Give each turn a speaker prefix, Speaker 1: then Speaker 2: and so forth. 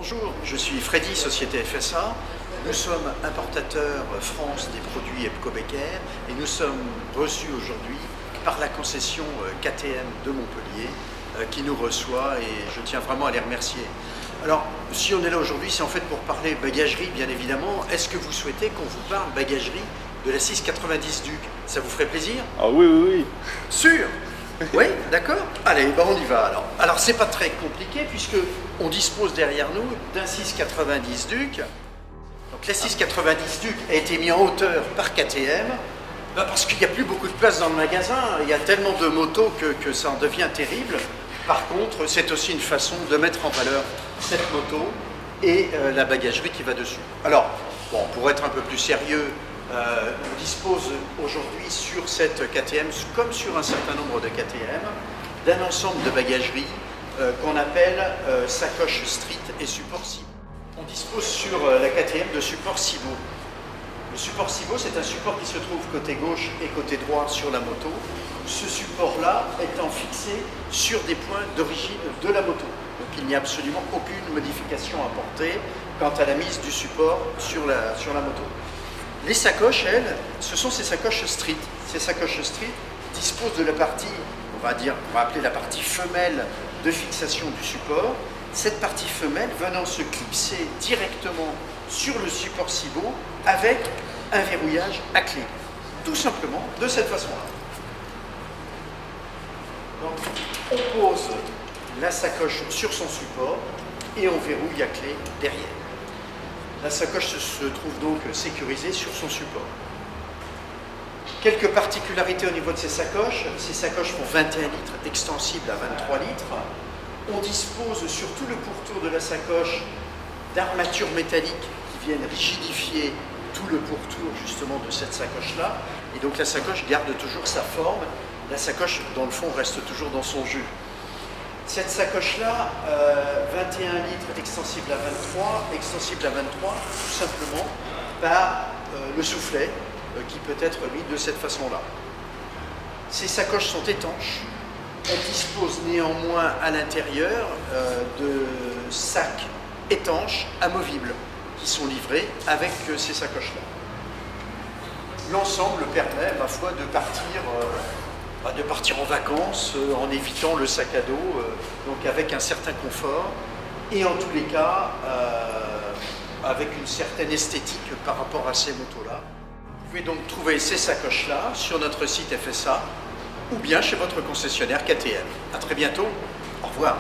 Speaker 1: Bonjour, je suis Freddy, société FSA. Nous sommes importateurs France des produits EPCO Becker et nous sommes reçus aujourd'hui par la concession KTM de Montpellier qui nous reçoit et je tiens vraiment à les remercier. Alors, si on est là aujourd'hui, c'est en fait pour parler bagagerie, bien évidemment. Est-ce que vous souhaitez qu'on vous parle bagagerie de la 690 Duc? Ça vous ferait plaisir?
Speaker 2: Ah oui, oui, oui.
Speaker 1: Sûr? Oui, d'accord. Allez, ben on y va alors. Alors, c'est pas très compliqué puisque on dispose derrière nous d'un 690 Duc. Donc, la 690 Duc a été mise en hauteur par KTM parce qu'il n'y a plus beaucoup de place dans le magasin. Il y a tellement de motos que ça en devient terrible. Par contre, c'est aussi une façon de mettre en valeur cette moto et la bagagerie qui va dessus. Alors, bon, pour être un peu plus sérieux, on dispose aujourd'hui sur cette KTM, comme sur un certain nombre de KTM, d'un ensemble de bagageries qu'on appelle sacoche street et support Cibo. On dispose sur la KTM de support Cibo. Le support Cibo, c'est un support qui se trouve côté gauche et côté droit sur la moto. Ce support-là étant fixé sur des points d'origine de la moto. Donc il n'y a absolument aucune modification à apporter quant à la mise du support sur la moto. Les sacoches, elles, ce sont ces sacoches street. Ces sacoches street disposent de la partie, on va appeler la partie femelle de fixation du support. Cette partie femelle venant se clipser directement sur le support Cibo avec un verrouillage à clé. Tout simplement de cette façon-là. Donc, on pose la sacoche sur son support et on verrouille à clé derrière. La sacoche se trouve donc sécurisée sur son support. Quelques particularités au niveau de ces sacoches font 21 litres, extensibles à 23 litres. On dispose sur tout le pourtour de la sacoche d'armatures métalliques qui viennent rigidifier tout le pourtour justement de cette sacoche-là. Et donc la sacoche garde toujours sa forme. La sacoche, dans le fond, reste toujours dans son jus. Cette sacoche-là, 21 litres, extensible à 23, tout simplement par le soufflet qui peut être mis de cette façon-là. Ces sacoches sont étanches. Elles disposent néanmoins à l'intérieur de sacs étanches amovibles qui sont livrés avec ces sacoches-là. L'ensemble permet, ma foi, de partir en vacances en évitant le sac à dos, donc avec un certain confort et en tous les cas avec une certaine esthétique par rapport à ces motos-là. Vous pouvez donc trouver ces sacoches-là sur notre site FSA ou bien chez votre concessionnaire KTM. À très bientôt, au revoir.